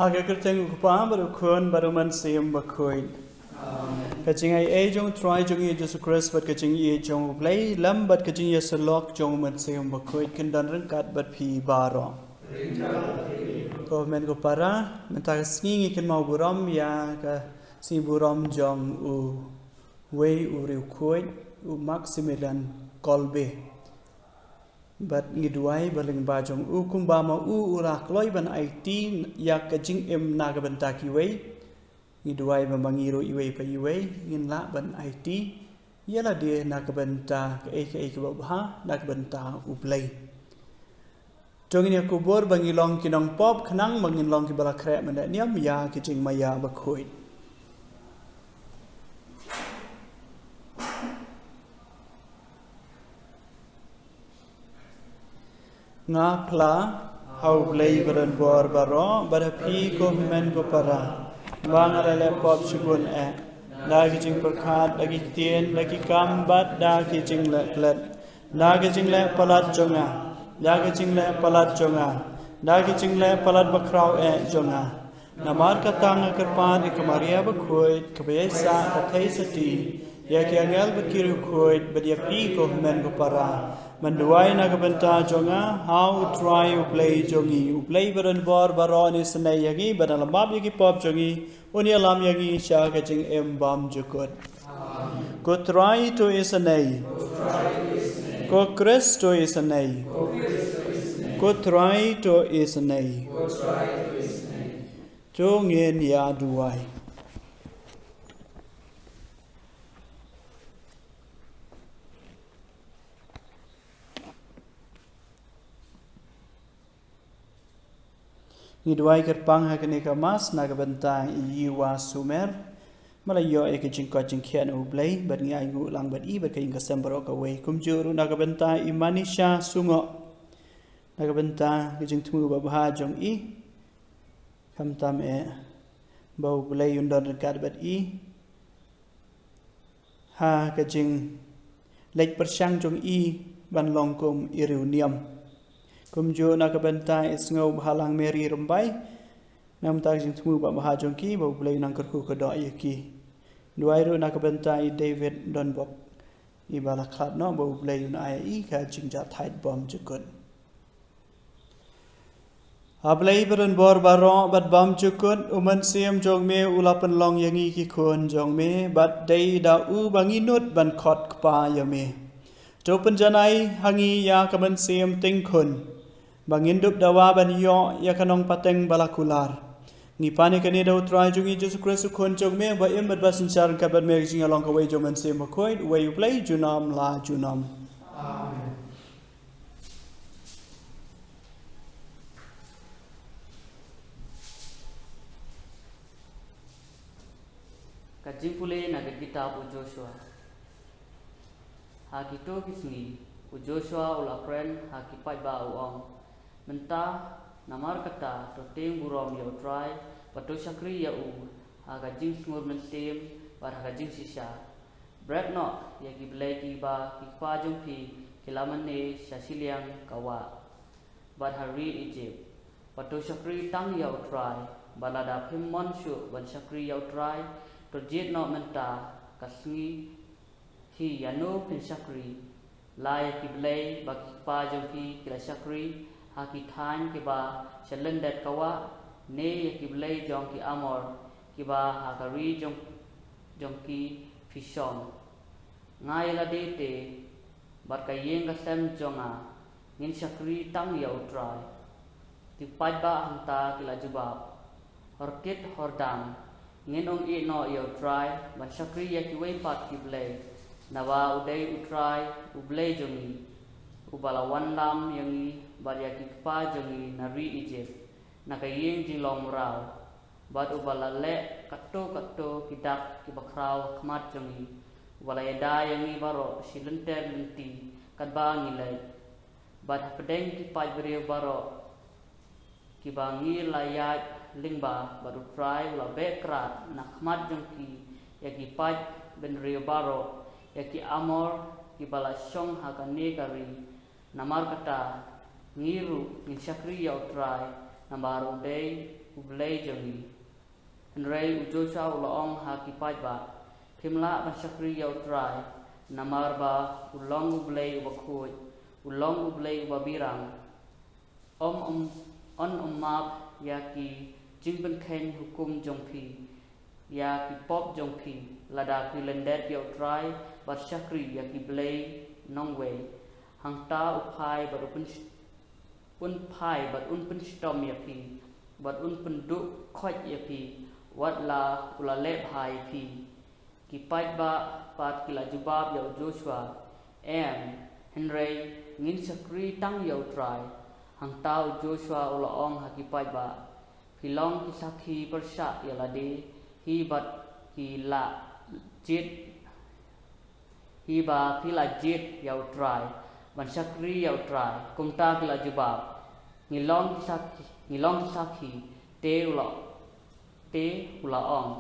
Haga kerteng ukpa baru kun baru man siam bakuin. Kacing ai jong try jong Jesus Christ bat kacing jong play lam bat kacing Yesulok jong man siam bakuin kendan rengkat bat pi baro. Ko men ko para mentag sngi ken mau buram ya ka si buram jong u wei u riu kuit u Maximilian Kolbe. Bat ngiduai baling bajong u kumbama u urak loy ban IT yak kajing naga bantaki wei ngiduai bamangiru iwei pa iwei ngin la ban IT yala dia naga banta ke babha naga banta ublai jongin ya kubur bangilong kinong pop khnang bangilong ki bala kre manda niam ya kajing maya bakhoi nga pla hau blai baran bor baro barapi ko men ko para wangara le pop shugun da kijing perkhat lagi tien lagi kambat da kijing le plet da kijing le palat jonga da kijing le palat jonga da kijing le palat bakrau jonga namar katang kerpan ikamaria bakhoi kebesa kathai sati ya kyangel bakiru khoi badia pi ko men ko para Menduai naga benta jonga how try play jongi play baran bor baroni senai yagi badal mab yagi pop jongi unia lam yagi sha kaching bam jukut ko try to isanai ko Kristo isanai ko try to isanai jongin ya duai Ngiduai kerpang hakani kamas naga bentang iwa sumer malayo ekajing kajing khian ublai bat ngai ngu lang bat I bat kaing kasembro ka wei kumjuru naga bentang imanisha sungo naga bentang kajing tumu babha jong I kamtam bau blai undon kad bat I ha kajing lek persang jong I ban longkum iruniam kumjo nakabenta isngau halang meri rumbai nam tag jing tumu ba mahajong ki ba blai nang kerku ka do yaki duairu nakabenta I David Donbok I balakhat no ba blai un ai ka jing ja thait bom jukun ablai baran bor baro bat bom jukun uman siam jong me ulapan long yangi ki khon jong me bat dei da u banginut ban khot kpa yame to panjanai hangi ya kaman siam ting khun Bangindup dawa ban yo ya kanong pateng balakular. Ni pani kani daw try jungi Jesus Christ kon jong me ba im bat basin char ka bat me jing along ka way jom and sim koid way you play junam la junam. Amen. Kajing pule na kitab Joshua. Ha kito kisni Joshua ula friend ha kipai ba uong. Mentah namar kata to tem burom ya utrai pato sakri ya aga jing smur mentem bar aga jing sisa break no ya ki blai ki ba ki pa jong phi kilaman ne sasiliang kawa bar hari Egypt pato sakri tang ya utrai balada phim mon shu ban sakri ya utrai to jet no menta kasngi hi yano phin sakri lai ki blai ba ki pa jong phi kila sakri haki thain ki ba chalen dat kawa ne ki blai jong ki amor ki ba hakari jong ki fishon ngai la de te bar ka yeng ka sem jonga ngin sakri tang ya utrai ti pai ba hanta ki la jubab horkit hordam ngin ong I no ya utrai ban sakri ya ki wei pat ki blai nawa udai utrai ublai jongi ubala wan lam yangi baria ki pa jongi nari Egypt nakayeng jing long rao bad ubala le katto kidak ki bakrao khmat jongi ubala yada yangi baro silenter lenti kadba ngilai bad pedeng ki pa brio baro ki bangi layat lingba badu try la bekrat nakhmat jongki yaki pa ben rio baro yaki amor ki bala shong hakane kari namar kata ngiru in sakri ya utrai nambaru day ublay jongi Henry Joshua ulong hakipai ba Pimla ban Syakri yau try namar ba ulong ublay ubakhuj ulong ublay ubabirang on map yaki jingben ken hukum jongpi yaki pop jongpi lada pilendet yau try ba Syakri yaki blay nongway hangta upai ba un pai but un pen stom yapi but un pen du khoj yapi wat la ulale pai pi ki pai ba pat kila jubab ya Joshua Henry ngin Syakri tang ya try hang tau Joshua ula ong ha ki pai ba pilong ki sakhi persha ya lade hi bat ki la jit hi ba pila jit ya try ban Syakri ya try kumta kila jubab ngilong sakhi te ula ong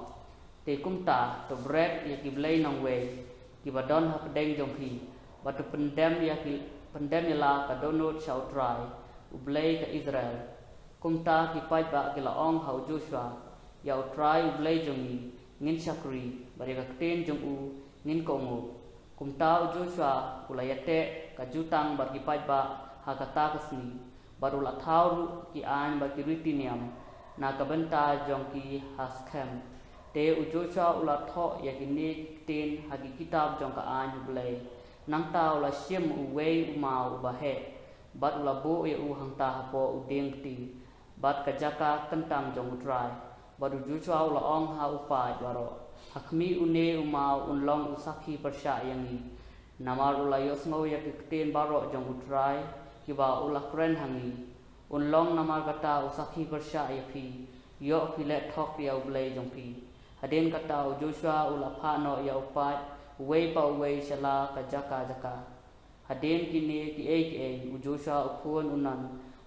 te kumta to bread ya ki blay nong we ki badon ha pedeng jongpi batu pendem ya la ka donot shau try ublay ka Israel kumta ki pai ba ki la ong hau Joshua ya try ublay jongi ngin Syakri bari ka ten jong u ngin kongu kumta Joshua ulayate ka jutang bar ki pai ba ha kata kasni baru la thau ki an ba ki ritiniam na ka benta jong ki haskem te Joshua ula tho ya ki ni tin ha ki kitab jong ka an blay nang tau la siem uwe umau ba he bat ula bo ya u hang ta po udeng ti bat ka jaka kentang jong utrai baru Joshua ula ong ha upai baro hakmi une umau unlong usakhi persya yangi namar ula yosmo ya ki tin baro jong utrai kiba ulah kren hangi unlong namar kata usakhi persya yapi yo pilet thok ya ublay jongpi haden kata Joshua ulah phano ya upat we pa we shala ka jaka haden kini ki Joshua upun unan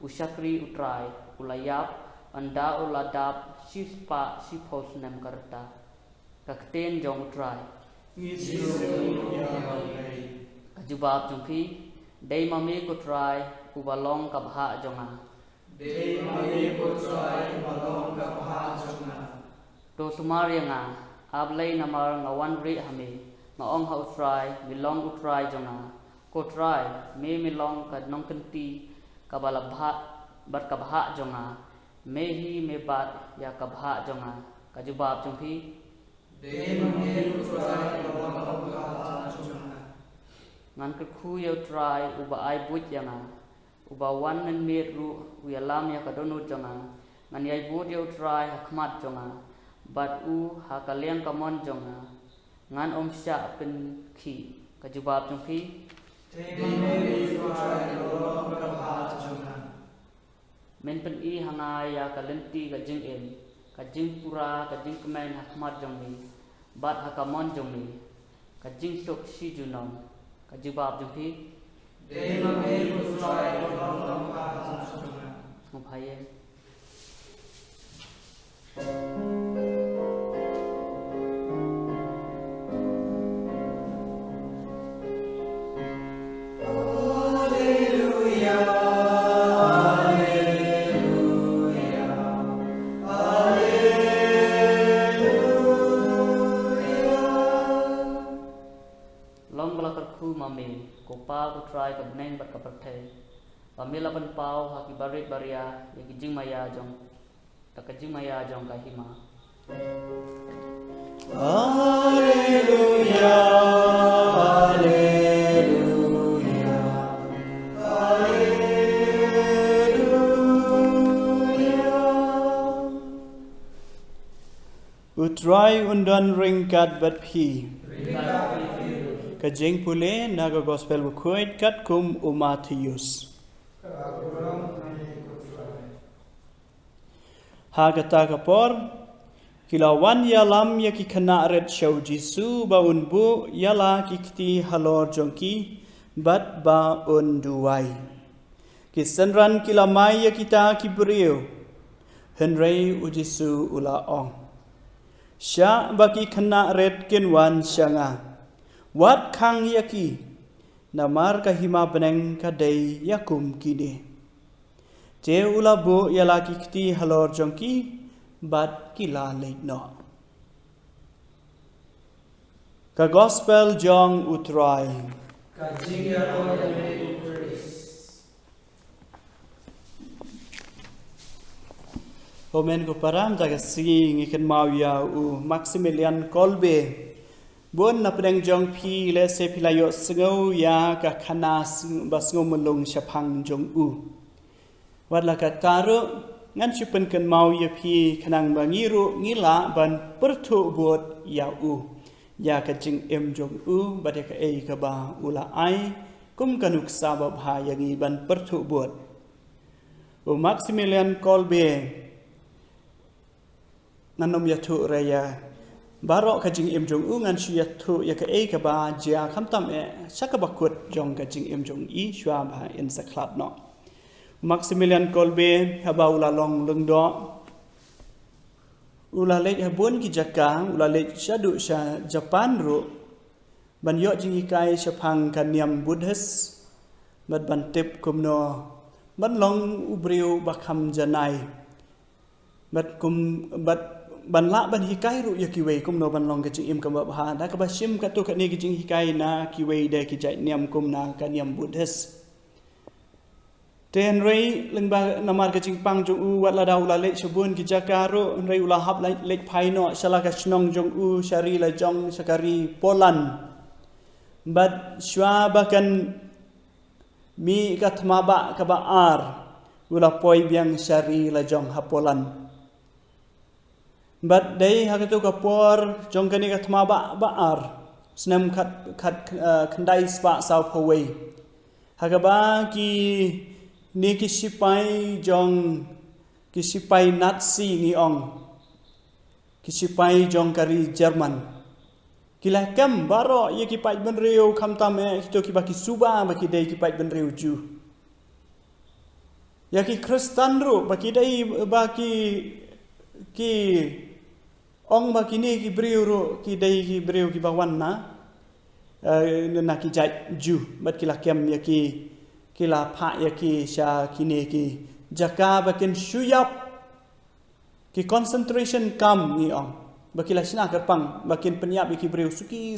Syakri utrai ulayap anda uladap sipos nem karta kakten jong utrai kajubab jongpi Dei mami ko try ubalong kabha jonga. Dei mami ko try ubalong kabha jonga. To sumari nga ablay namar ngawan ri hami maong ha try milong utry jonga. Ko try me milong ka nong kenti kabalabha bat kabha jonga. Mehi me bat ya kabha jonga. Kajubab jongpi. Dei mami ko try ubalong kabha jonga. Ngan ku ya try uba ai but yanga uba wan men met ru ya lam ya kadono jonga ngan yai but ya try hakmat jonga bat u ha kaleng kamon jonga ngan sya pen ki kajubab jongpi men pen i hanga ya kalenti ka jing ka jing pura ka jing kemen hakmat jongni bat hakamon jongni ka jing sok si junong kajubab jongpi Dei mami ko try ubalong kabha jonga. Nguphaye mami ko pa ko try ka bneng bat ka pathe pamila ban pau ha ki barit baria ya ki jing maya jong ka hima Hallelujah Hallelujah Hallelujah Utrai undan ringkat bat phi Kajing pule naga gospel bukuit kat kum Matthews. Hagata kapor kilawan yalam ya ki kana red show Jisu ba unbu yala ki kiti halor jongki bat ba unduai. Kisanran kilamai ya kita kibriu Henry ujisu ula ong. Sya baki kana red kinwan syanga. Wat kang yaki namar kahima beneng kadai yakum kini. Je ula bu yalaki kiti halor jongki bat kila leit no. Ka gospel jong utrai. Kajinga o yame utris. Komen ko param jaga sing ikan mau ya Maximilian Kolbe. Buon na pedang jong pi le se pilayo sengau ya ka kanas basngau melung syapang jong Wat la ka taru ngan chupen kan mau ya pi kanang bangiru ngila ban pertu buat ya Ya ka jing jong bade ka ka ba ula ai kum kanuk sabab ha yangi ban pertu buat. Maximilian Kolbe nanom ya tu raya barok ka jing jong ngan shu ya tu ya ka ba jia kham tam shaka bakut jong ka jing jong shwa ba in saklat no. Maximilian Kolbe haba ula long lung do ula lek habun ki jaka ula lek shadu sha Japan ru ban yo jing ikai shapang kaniam Buddhist bad ban tip kumno ban long ubriu bakham janai bad kum bad ban la ban hikai ru ya kiwei kum no ban long ka jing kam ba ha da ka ba shim ka tu ka ni ki jing hikai na kiwei de ki jai niam kum na ka niam Buddhist ten rei leng ba namar ka jing pang jong wat la dau la le shabun ki jakaro rei ula hap le phai no shala ka chnong jong shari la jong sakari Poland bad shwa ba kan mi ka thma ba ka ba ar ula poi biang shari la jong ha Poland But day hakatu kapor jong kani ka thma ba ar snam khat khandai spa sau phawei hagaba ki ni ki sipai jong ki sipai Nazi ni ong ki sipai jong kari Jerman kila kam baro ye ki pai ben reu kham tam to ki ba ki suba ba ki dei ki pai ben reu ju ya ki Kristen ru ba ki dei ba ki ong ba kini ki briu ki dei ki briu ki bawan na ki jai ju bat ki la kem ya ki la pha ya ki sha kini ki jaka ba ken shuyap ki concentration camp ni ong ba ki la sina kerpang ba ken penyap ki briu suki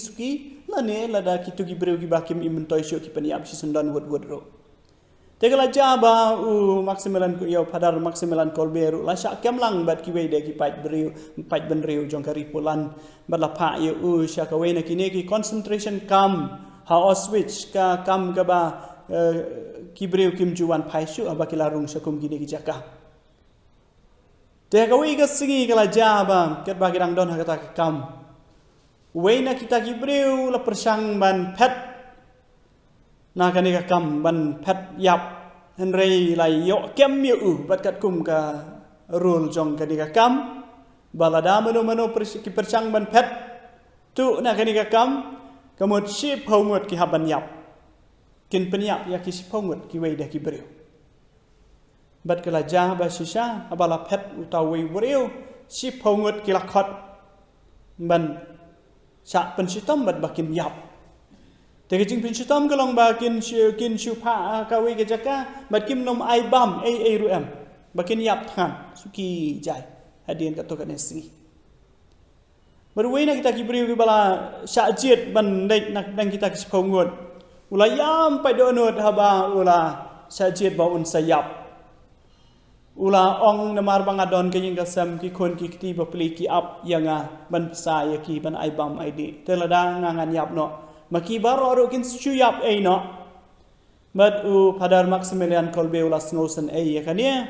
la ne la da ki tu ki briu ki ba kem imentoi syo ki penyap si sundan wot ro Tegala jaba Maximilian yo padar Maximilian Kolbe ru la sha kemlang bat ki we de ki pai ben riu jong kari Poland bat la pha yo sha ka we na ki ne ki concentration camp ha Auschwitz ka kam ka ba ki briu kim juan phai shu ba ki la rung sha kum ki ne ki jaka te ka we ka singi kala jaba ket ba ki rang don ha ka ta kam we na kita ki briu la persang ban pet na ka ni ka kam ban phat yap hen rei lai yo kem yu bat kat kum ka rul jong ka ni ka kam balada mano ki perchang ban phat tu na ka ni ka kam kamot ship hongot ki haban yap kin penyap ya ki ship hongot ki wei da ki breu bat kala ja ba shisha abala phat utaw wei breu ship hongot ki lakhot ban sa pen sitom bat bakin yap Te jing pinchutam kalong ba kin shu pha ka we ke jaka bat kim nom ai bam ai ru em ba kin yap than suki jai hadien ka to ka ne singi bar we na kita ki briu ki bala sha jiet ban dek nak dang kita ki phongot ula yam pai do not haba ula sha jiet ba un sayap ula ong namar bangadon ke jing ka sam ki khon ki ti ba pli ki ap yanga ban sa ya ki ban ai bam ai di te la da ngangan yap no Maki baro ro kin suyap no but padar Maximilian Kolbe ula snowsen ya kania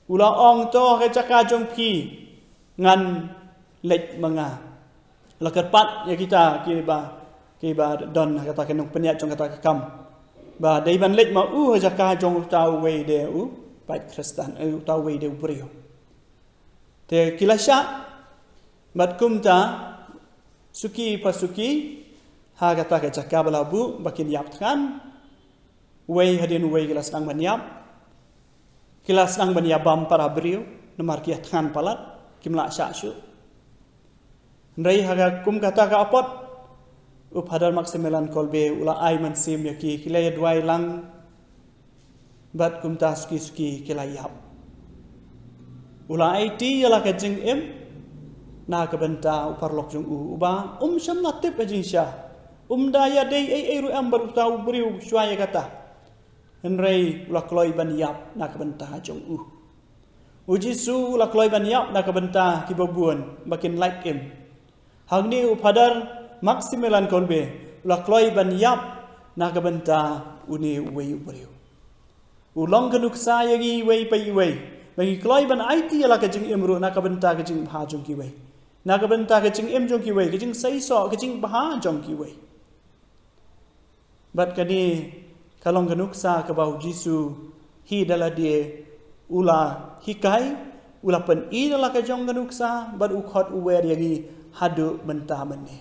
ula ong to ke jaka jong pi ngan lek manga la kerpat ya kita ki ba don kata kenong penyat jong kata kam ba dei ban lek ma jaka jong tau we de pai Kristen tau we de brio te kilasha bat kumta suki pasuki ha kata ke jaka balabu bakin yap kan wei hadin wei kilas nang banyap bam para brio nomar kia kan palat kimla sha shu rei haga kum kata ka apot upadar Maximilian Kolbe ula ai man sim yaki kilaya dwai lang bat kum ta suki kilai yap ula IT ialah ka jing em na ka benta uparlok jong uba sham latip ajing sya daya dei ai ru am baru tau beriu syaya kata henrei ula kloi ban yap na ka benta jong Jisu ula kloi ban yap na ka benta ki babuan makin like em hang ni upadar maksimelan kolbe ula kloi ban yap na ka benta uni wei beriu ulong kanuk saya gi wei pai wei bagi kloi ban IT ala ka jing emru na ka benta ka jing bha jong ki wei na ka benta ka jing em jong ki wei ka jing sai so ka jing bha jong ki wei bat kani kalong kanuk sa ka bau Jisu hi dala dia ula hikai ula pen I dala ka jong kanuk sa bat u khot u wer yagi hadu benta mane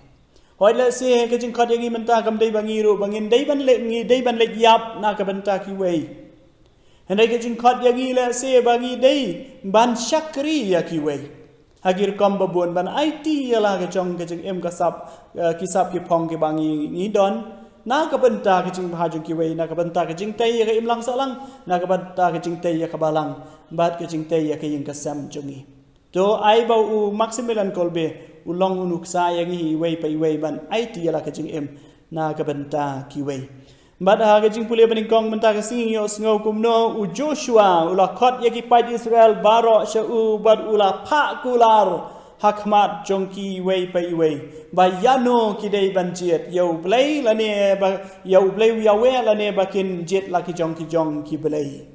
hoi le se ka jing khot yagi benta kam dei bangi ru bangin dei ban le ngi dei ban le yap na ka benta ki wei Hendai ke jing khot yagi le se bagi dei ban syakri ya ki wei hagir kom babun ban IT yala ke jong ke jing em kasap kisap ki phong ke bangi ni don na ka benta ke jing bha jong ki wei na ka benta ke jing tei ke im lang sa lang na ka benta ke jing tei ya ka balang bat ke jing tei ya ke ying kasam jongi to ai bau u maksimelan kolbe ulong unuk sa yagi wei pai wei ban IT yala ke jing em na ka benta ki wei Bat ha jing pulih bening kong mentah kesing yo sengau kumno u Joshua ula khot yaki pai Israel baro shau bat ula pha kular hakmat jongki wei pai wei ba yano kidei banjiet yo blai lane ba yo blai yawe lane bakin jet laki jong ki blai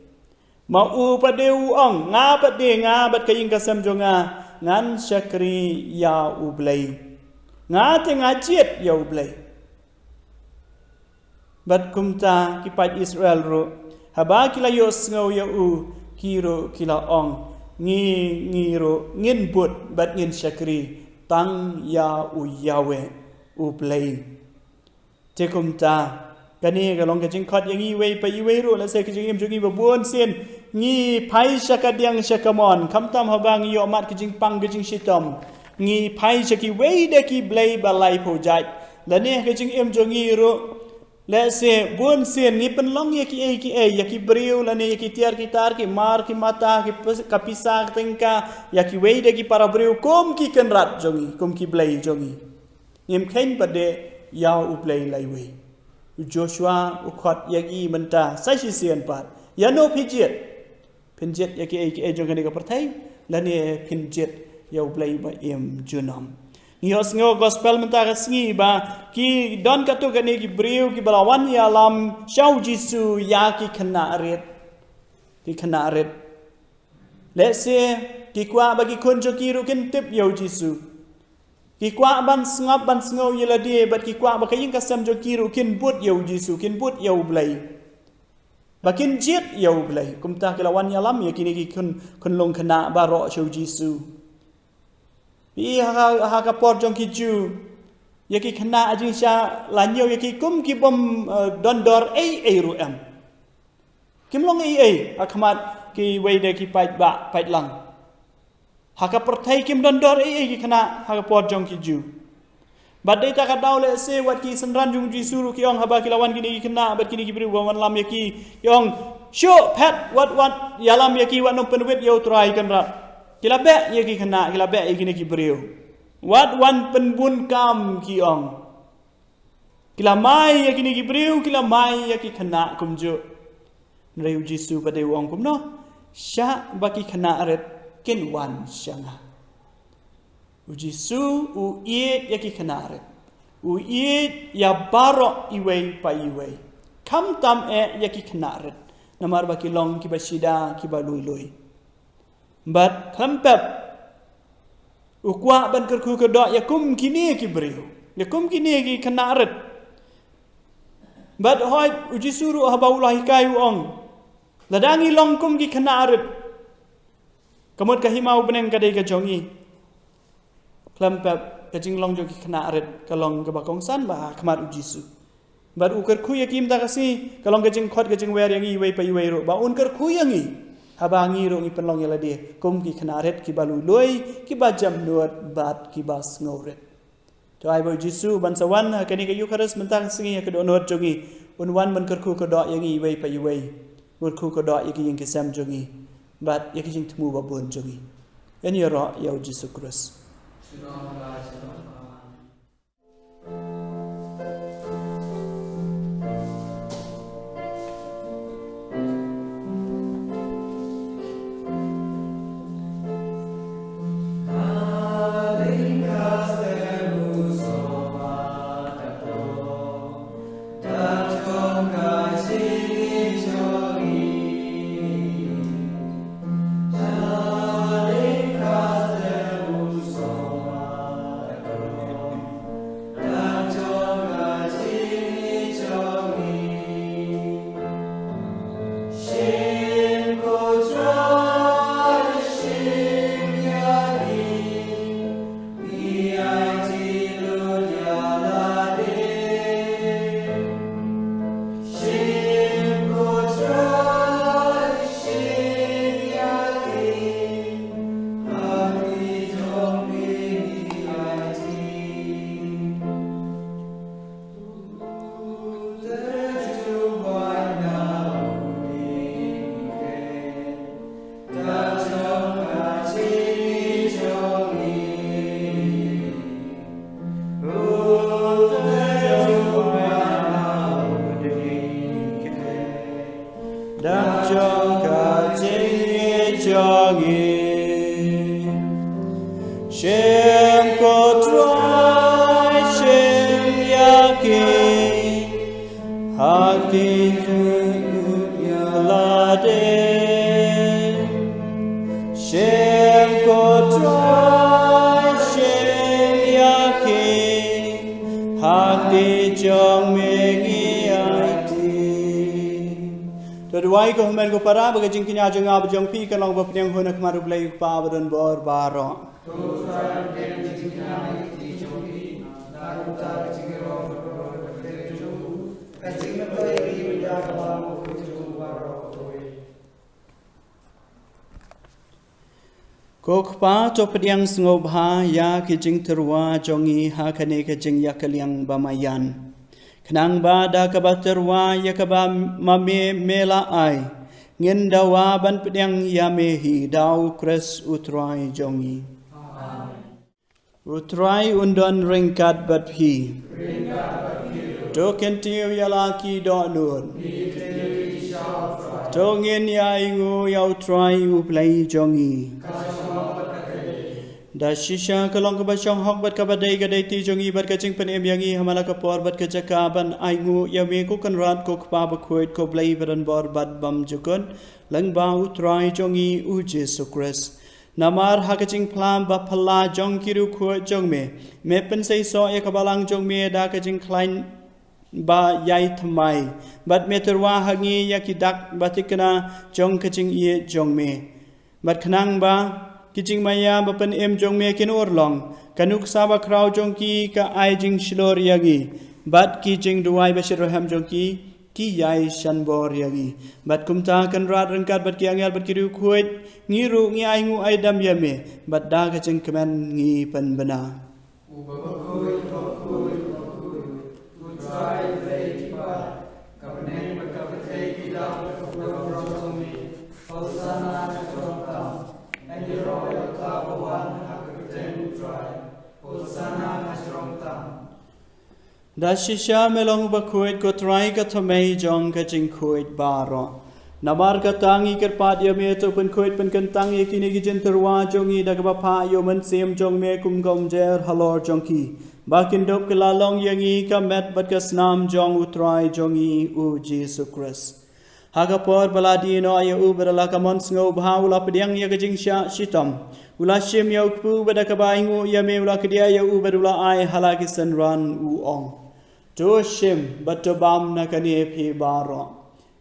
ma u padeu ong nga pade nga bat kaing kasam jonga ngan syakri ya u blai nga te nga jet yo blai Bat kumta kipat Israel ro haba kila yo sngau ya u kiro kila ong ngi ro ngin but bat ngin syakri tang ya u yawe u play te kumta kani galong ka jing khot yang i wei pa i wei ro la se ka jing em jungi ba buon sen ngi pai syakadiang syakamon kamtam haba ngi yo mat ka jing pang ka jing shitom ngi pai syaki wei de ki blai balai pojai la ne ka jing em jungi ro Le se buon sen ni penlong yaki yaki beriu la ne yaki tiar kitar ki mar ki mata ki kapisak tengka yaki weide ki para beriu kom ki kenrat jongi kom ki blai jongi ngem khain pade yaw u blai lai we Joshua u khot yaki menta sai si sian pat yano phijet pinjet yaki jongi ka parthai la ne pinjet yaw blai ba em junam Nios ngo gospel menta kasngi ba ki don katu kani ki beriu ki balawan ya lam syau Jisu ya ki kena arit let's say ki kwa bagi kun jo ki ru kin tip yo Jisu ki kwa ban sngau yela die bat ki kwa ba kayin kasam jo ki ru kin but yo Jisu kin but yo blai bakin jet yo blai kumta ki lawan ya lam ya kini ki kun long kena ba ro syau Jisu ha ka por jong ki ju yaki khana ajing sha la nyo yaki kum ki bom don dor ai ru am kim long ai akhamat ki wei de ki pai lang ha ka por thai kim don dor ai ki khana ha ka por jong ki ju bat dei ta ka daw le se wat ki sanran jung ji suru ki ong haba ki lawan ki ni khana bat ki ni ki bri wan lam yaki yong sho pat wat yalam yaki wat no penwet yo try kan ra Kila be yaki kena kila be yaki neki beriu. Wat wan penbun kam ki ong. Kila mai yaki neki beriu kila mai yaki kena kumju. Nreu Jisu pada ong kumno. Sya baki kena aret kin wan syanga. U Jisu u iet yaki kena aret. U iet ya barok iwei pa iwei. Kam tam yaki kena aret. Namar baki long ki basida ki balui. But klampep ukwa ban kerku kedok yakum kini ki beriu yakum kini ki kena aret but hoi uji suru habaulah hikai ong ladangi longkum ki kena aret kamut kahimau beneng kadai ka jongi klampep kajing long jo ki kena aret kalong ke bakong san ba kamat uji su but uker ku yakim ta kasi kalong kajing khot kajing wer yang i wei pa i wei ro ba un kerku yang i Habangi rong i penlong yala dia kum ki kanaret ki balu loi ki bajam nuat bat ki bas ngoret to ai bo Jisu ban sawan kani ka Eucharist mentang singi ka do nuat jongi unwan man kerku ka do yangi wei pa i wei mur ku ka do yaki yang ki sam jongi bat yaki jing tmu ba bun jongi Ini roh ya Yesus Kristus. Tuai ko men ko para baga jing kinya jang ab jang pi kan long ba pnyang hona kmaru blai pa badan bor baro Kok pa to pediang ngobha ya ki jing terwa jongi ha kane ka jing yakaliang bamayan Kenang ba da kabaterwa ya kaba mame mela ai ngin dawa ban pediang ya mehi dau kres utrai jongi utrai undon ringkat bat hi to kentiu ya laki do nun to ngin ya ingu ya utrai u play jongi Da shisha kalong ka basyong hok bat ka baday gaday ti jongi bat ka ching panem yangi hamala ka por bat ka jakaban ay ngu yami ko kan rat ko kpa bakwet ko blay badan bor bat bam jukun lang ba utray jongi u Jesu Christ namar ha ka ching plam ba phala jong kiru ko jong me pen say so ya ka balang jong me da ka ching klein ba yai thamai bat me terwa hangi ya ki dak batikna jong ka ching ye jong me bat khnang ba Kijing maya bapan em jong me kin orlong kanuk saba kraw jong ki ka ai jing shlor yagi bat kijing duai bashir ham jong ki yai shan bor yagi bat kumta kan rat rangkat bat kiangal bat kiru khuit ngiru ngi ai ngu ai dam yame bat da ka jing kemen ngi pan bana Da shisha melong bakuit ko try ka thamei jong ka jing kuit baro namar ka tangi ker pat ya me to pen kuit pen kan tangi kini gi jin terwa jongi da ka pa yo man sem jong me kum gom jer halor jong ki bakin dok la long yangi ka met bat ka snam jong utrai jongi u Jesu Christ haga por baladi no ya u berala ka mon sngo bhaula pediang ya ka jing sha shitam ula shim ya ku bada ka baingu ya me ula kedia ya u berula ai halakisan ran u ong To shim but to bam na kani phi baro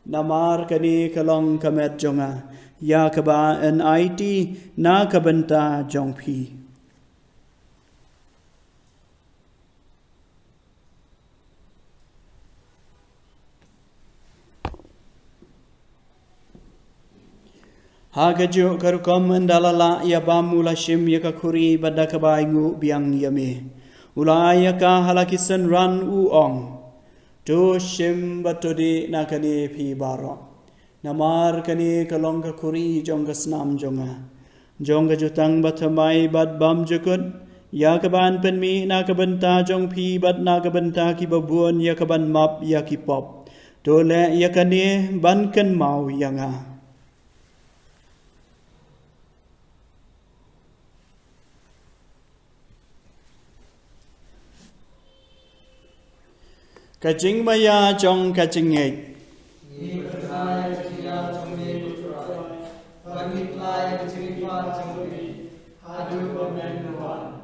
namar kani kalong kamet jonga ya kaba an it na kabanta jong phi Hagaju karukom andalala ya bamula shim ya kakuri badakaba ingu biang yame Ulaya ka halakisan ran uong to shim batodi nakani phi baro namar kani kalong ka kuri jong ka snam jonga jong kajutang batamai bat bam jukut ya kaban penmi na kabenta jong pi bat na kabenta ki babuan ya kaban map ya ki pop dole ya kane ban kan mau yanga kajing maya jong kajing ngek Ni berkaya kejia jomni berturai, bagi pelai kejiripan jomni, hadu bermenduan.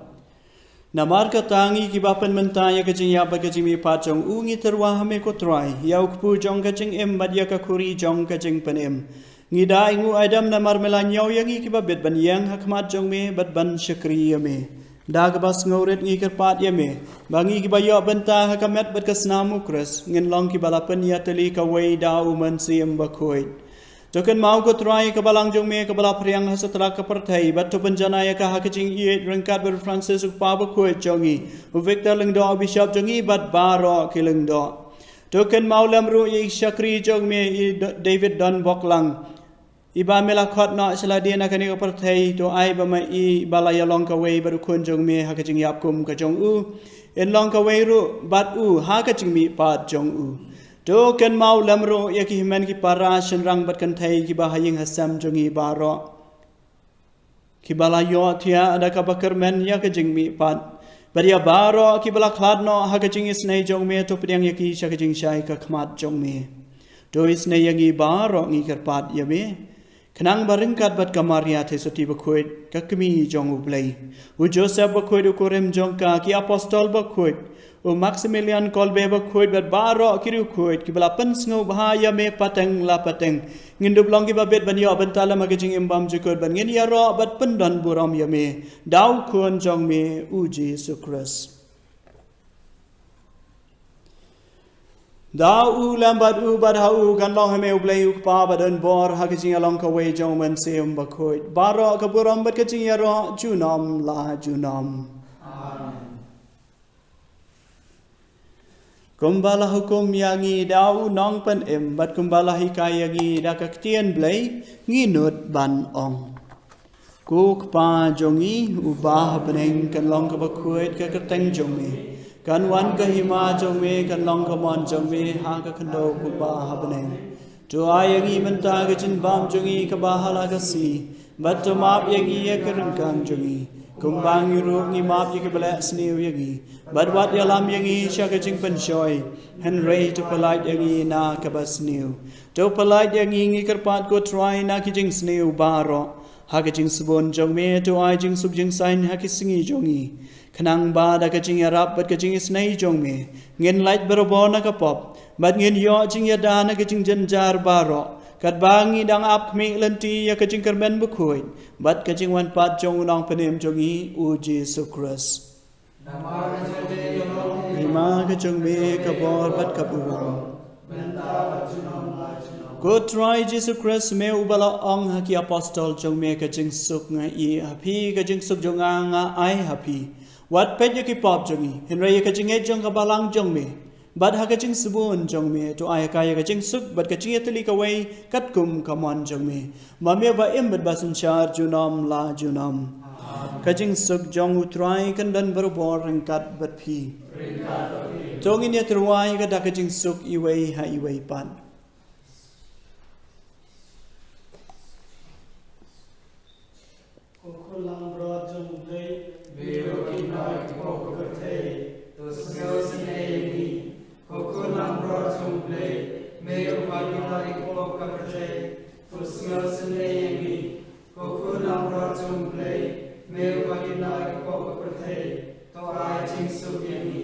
Namar katangi ki bapan mentaya kajing ya ba kajing mi pa jong ungi terwa hame ko trai ya ukpu jong kajing em bad ya ka kuri jong kajing penem ngida ingu adam namar melanyau yangi ki babet ban yang hakmat jong me bad ban syakri me dag bas ngauret ngi kerpat ya me bangi ki bayo benta hakamet bad kasnamu kres ngin long ki balapan ya teli ka wei dau man siem ba khoi Token mau ko try ka balang jong me ka bala priang hasatra ka parthai bat to panjana ya ka hakaching ye rangkat ber Francis pa ba ko jongi u Victor lengdo bishop jongi bat baro kilengdo token mau lamru ye shakri jong me David Don Boklang iba mela khot no saladia na kani ka parthai to ai ba ma I bala ya long ka wei ber kun jong me hakaching yap kum ka jong u en long ka wei ru bat u hakaching mi pa jong u Do kan mau lamro ya ki himan ki para shenrang bat kan thai ki bahaying hasam jongi baro ki bala yo thia ada ka bakar men ya ka jingmi pat baria baro ki bala khlad no ha ka jing isnei jong me to priang ya ki sha ka jing shai ka khmat jong me do isnei yangi baro ngi kar pat ya me khnang baringkat bat kamaria the soti ba khoit ka kmi jong u play u Joseph ba khoit u korem jong ka ki apostol ba khoit O Maximilian Kolbe ba khoit bat baro kiru khoit ki bala pen sngo bahaya me pateng la pateng ngindup long ki babet ban yo ban tala magajing imbam jukot ban ngin ya ro bat pen don buram ya me dau khon jong me u Jesus Christ dau u lambat u bad ha u kan long me u blai u pa badan bor ha kijing along ka we jong man sem ba khoit baro ka buram bat kijing ya ro junam la junam Kumbala hukum yangi dau nong pen em bat kumbala hikai yangi da kaktien blai nginut ban ong. Kuk pa jongi ubah beneng kan long ka bakuit ka kateng jongi. Kan wan ka hima jongi kan long ka mon jongi ha ka kando ubah beneng. Tu ayangi menta ka jin bam jongi ka bahala ka si. Bat tu map yangi ya kerengkang jongi. Kumbang yuruk ngi map yaki balak seniw yagi. Bad wat yalam yangi syaka jing penshoy. Henry to polite yangi na kabas seniw. To polite yangi ngi kerpat ko try na ki jing seniw baro. Haka jing subon jong me to ay jing sub jing sign haki singi jongi. Kanang ba da ka jing yarap bat ka jing isnay jong me. Ngin light berobo na kapop. Bat ngin yo jing yada na ka jing janjar baro. Kat bangi dang ap mi lenti ya kajing kermen bukuit bat kajing wan pat jong unang penem jongi u Jesus Christ Namar kejade yolong Rima kajong me kabor bat kaburong benta bajunam bajunam. Go try Jesus Christ me ubala ong haki apostol jong me kajing suk nga I happy kajing suk jong nga I happy wat pet yaki pop jongi henry kajing e jong kabalang jong me Bad ha kajing subun jong me to ay kaya kajing suk bad kajing etli kawai kat kum kamon jong me mame ba im bad basun char junam la junam kajing suk jong utrai kan dan berubor rengkat bad pi tongin ya terwai ka da kajing suk iwei ha iwei pan Kukulang rojong blay, biro kinay koko katay, to snow sinay Kukulang rojong blay, mayo paginay koko katay, to snow sinay Kukulang rojong blay, mayo paginay koko katay, to ay jing subyani.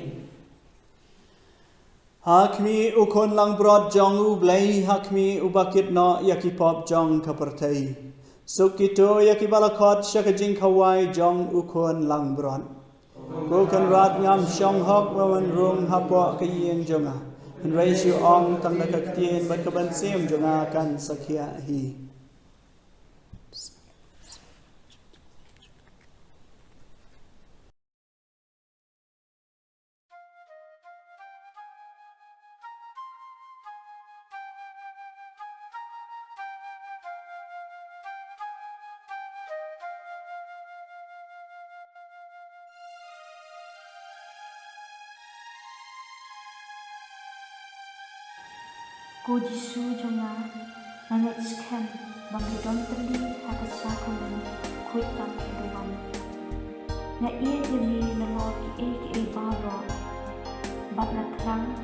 Hakmi ukon lang brod jong u blay hakmi ubakit no yakipop jong kapertay Sukito yakibalakot syakajing kawai jong ukon lang brod Kukan rat ngam syong hok wawan rung hapo kayeng jonga Henry syu ong tang nakaktien bat kabansim jonga kan sakya hi Ko Jisu jonga nangat skan bagi don terli haka sakramen kuitam doan. Na ia demi nalor ki baro bat na terang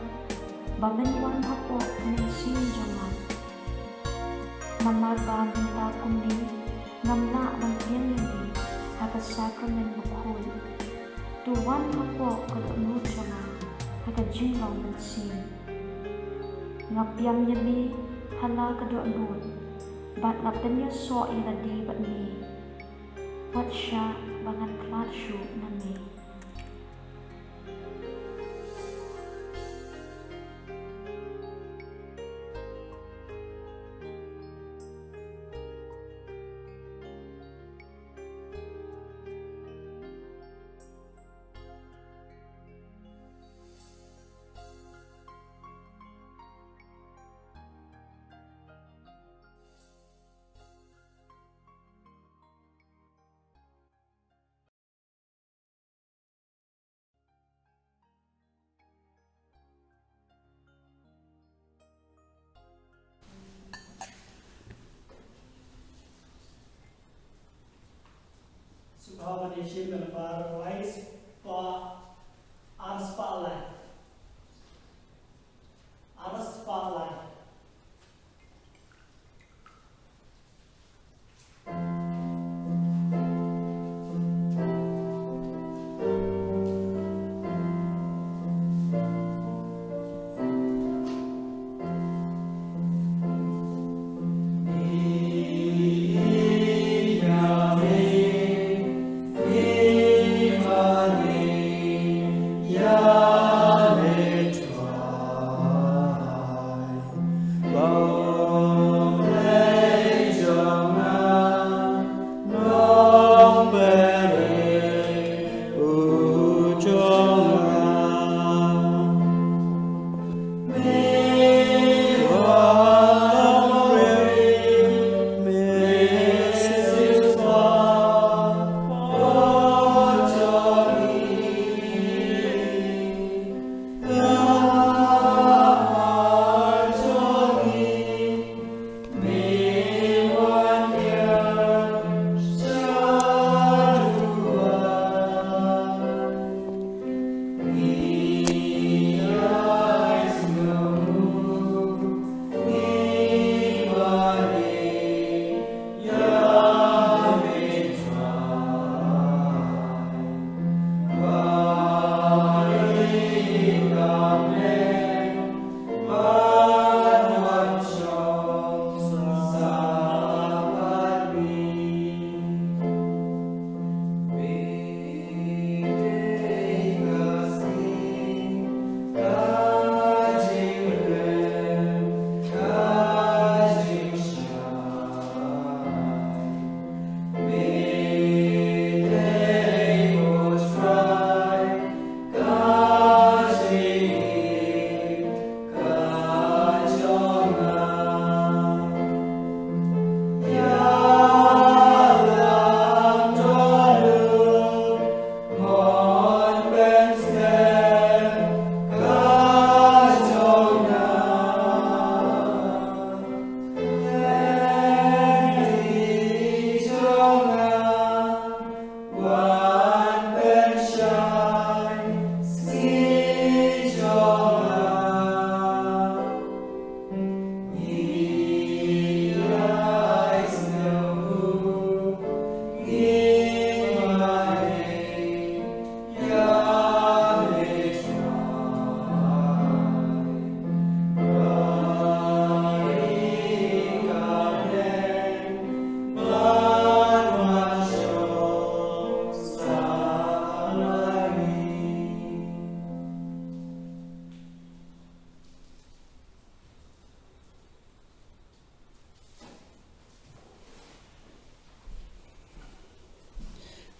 bamen wan hapo nensin jonga. Mamar ba benta kundi namna bang yemi haka sakramen bukul. Tuan hapo kada jonga haka jinglong nensin. Ngapiam yemi hala kedua nun bat ngapenya so ina di bat ni wat sya bangan kelat syu nani. Subhamanishim and Bar Wise for Arspalai.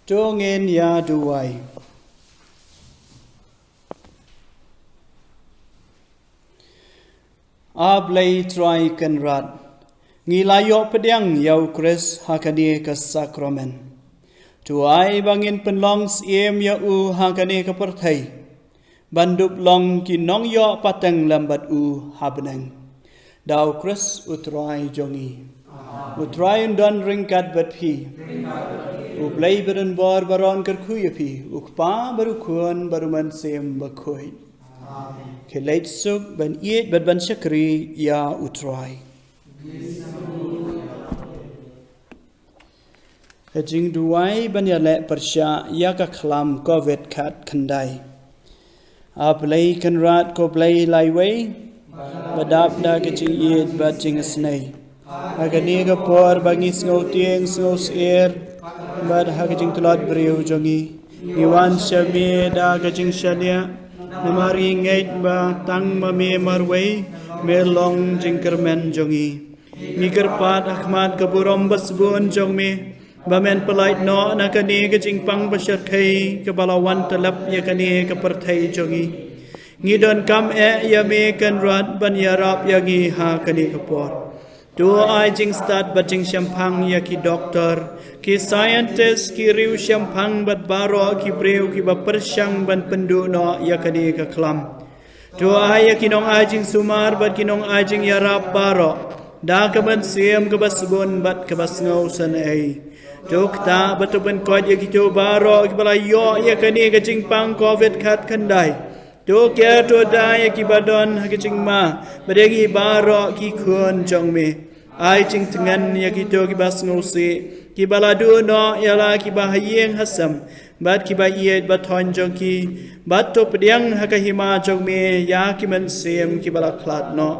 Dongin ya duai. Ablay try kan rat. Ngilayo pedang yau kris hakani ke sakramen. Tuai bangin penlongs iem ya u hakani ke perthai. Bandup long ki nong yo patang lambat u habneng. Dau Kris utrai jongi. Utrai undan ringkat bat pi. Ublay baran bor baron kerkuya pi. Ukpa baru kuan baru man sem bakoi. Kelait suk ban iet bat ban syakri ya utrai. Hajing duai ban ya lek persya ya ka klam covid kat kendai. Ablay kan rat ko blay laiway. Badap da kecing iet bat jing snai. Agani ka por bangi sngau tieng sngau ser. Bad hagajing tulad beriu jongi. Iwan syami da kecing syania. Namari ngait ba tang ma me marway. Merlong jing kermen jongi. Mikir pat Ahmad kaburom basbun jong me. Bamen pelait no nakani kecing pang basyar kai. Kebalawan telap ya kani kepertai jongi. Ngidon kam ya me kan rat ban ya rap ya ngi ha kani kapor. Tu ai jing start bat jing syampang ya ki doktor, ki scientist ki riu syampang bat baro ki breu ki ba persyang ban pendu no ya kani ka klam. Tu ai ya ki nong ai jing sumar bat ki nong ai jing ya rap baro. Da ka ban siam ka basbun bat ka basngau san ai. Tu kta batu ban kod ya ki tu baro ki bala yo ya kani ka jing pang covid kat kandai. Tu kia tu daya ki badon hakicing ma badegi baro ki kun jong me ai cing tengan ya ki tu ki bas ngosi ki baladu no yala ki bahayeng hasam bad ki ba iet baton jong ki bat to pediang hakahima jong me ya ki man sem ki bala klat no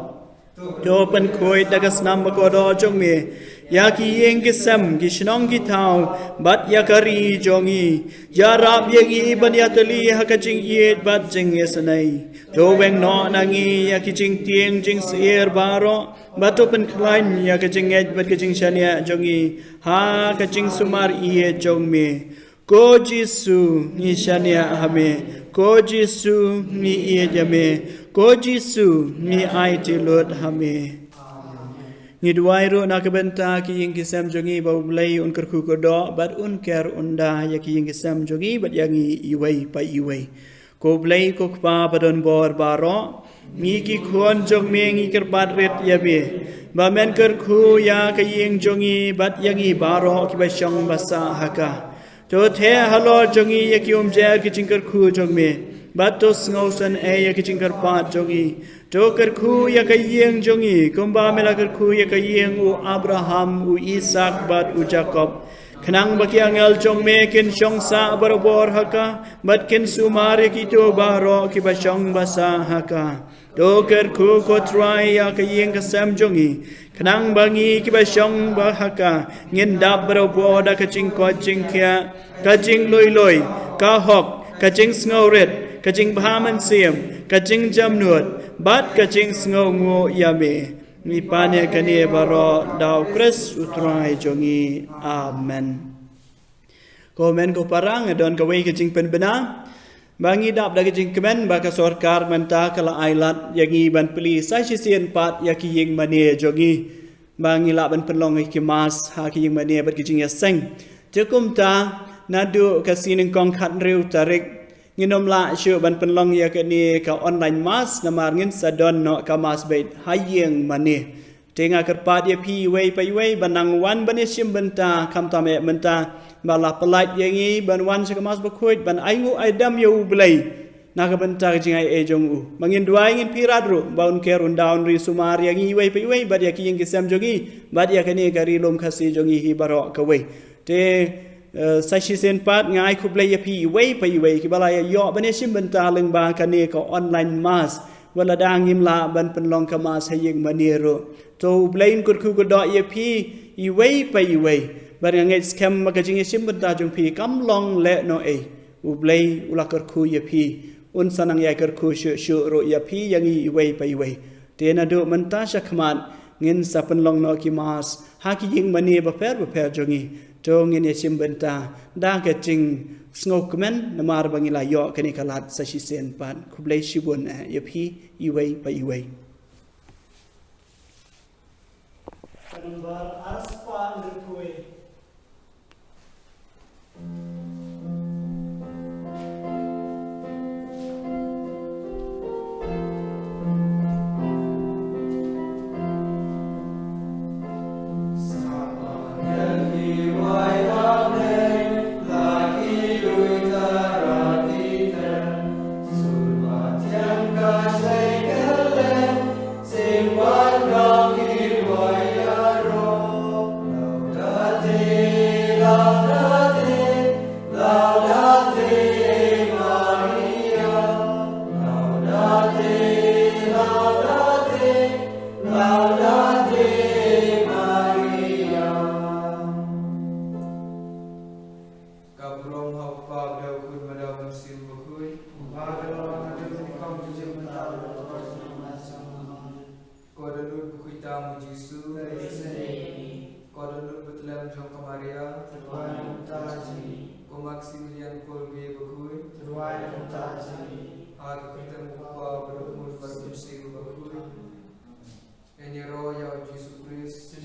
tu pen koi dagas nam bakodo jong me ya ki yeng ki sam ki shnong ki thau bat ya kari jongi ya rap yegi ban ya tali hakaching yet bat jing yesanai to weng no nangi ya ki jing tieng jing ser baro bat open klein ya ka jing et bat ka jing shania jongi ha ka jing sumar ye jong me ko jisu ni shania hame ko jisu ni ye jame ko jisu ni ai ti lot hame Ngidwai ro na kabenta ki ying kisam jongi ba blai un kerku kodo bat un ker unda ya ki ying kisam jongi bat yangi iwai pa iwai ko blai ko kpa badon bor baro mi ki khon jong me ngi ker bat ret ya be ba men kerku ya ka ying jongi bat yangi baro ki ba shong basa haka to the halo jongi ya ki umjer ki jing kerku jong me bat to ngau san e ya ki jing ker pat jongi to kerku ya kayeng jongi kumba mela kerku ya kayeng u Abraham u Isaac bat u Jacob khnang baki angel jong me kin shong sa barobor haka bat kin sumar ki to baro ki ba shong basa haka to kerku ko try ya kayeng kasam jongi khnang bangi ki ba shong ba haka ngin dab barobor da kaching ko jing kya kaching loi loi ka hok kaching sngoret kaching bhaman siam kaching jamnut bat kaching sngau ngo yame ni pane kani baro dau Kris utrai jongi amen komen ko parang don kawai kaching penbena bangi dap da kaching kemen baka sorkar menta kala ailat yangi ban peli sai sien pat yaki ying mane jongi bangi la ban penlong ki mas ha ki ying mane bat kaching ya seng jekum ta nadu kasinin kong khat riu tarik nginom la shu ban penlong ya ke ni ka online mas namar ngin sadon no ka mas bait hayeng mane tenga kerpat ya pi wei pai wei banang wan bani sim benta kam ta me menta bala pelat yangi ban wan se mas bakhoit ban aingu aidam yu blai na ka benta jingai e jong u mangin duai ngin pirat ru baun kerun down ri sumar yangi wei pai wei bad ya ki yeng kisam jogi bad ya kani gari lom khasi jongi hi baro ka wei te sashi sen pat ngai khu play ya pi wei pai wei ki bala ya yo bane sim benta leng ba kani ka online mas wala dang im la ban penlong ka mas hayeng manero to blain kur khu ko do ya pi i wei pai wei bar ngai scam ma ka jing sim benta jong pi kam long le no e u blai ula kur khu ya pi un sanang ya kur khu shu shu ro ya pi yang i wei pai wei te na do menta shakman ngin sa penlong no ki mas ha ki yeng mani ba per jongi to ngin ya sim benta da ka jing sngo kemen namar bangila yo kani kalat sashi sen pan kublai shibun ya pi i wei pai wei Number Arspa Nirkwe. Jongka Maria, Tuan Taji, Ko Maximilian Kolbe Bakui, Tuan Taji, Aga kita muka berumur berkusi Bakui, Ini roh ya Jesus Christ,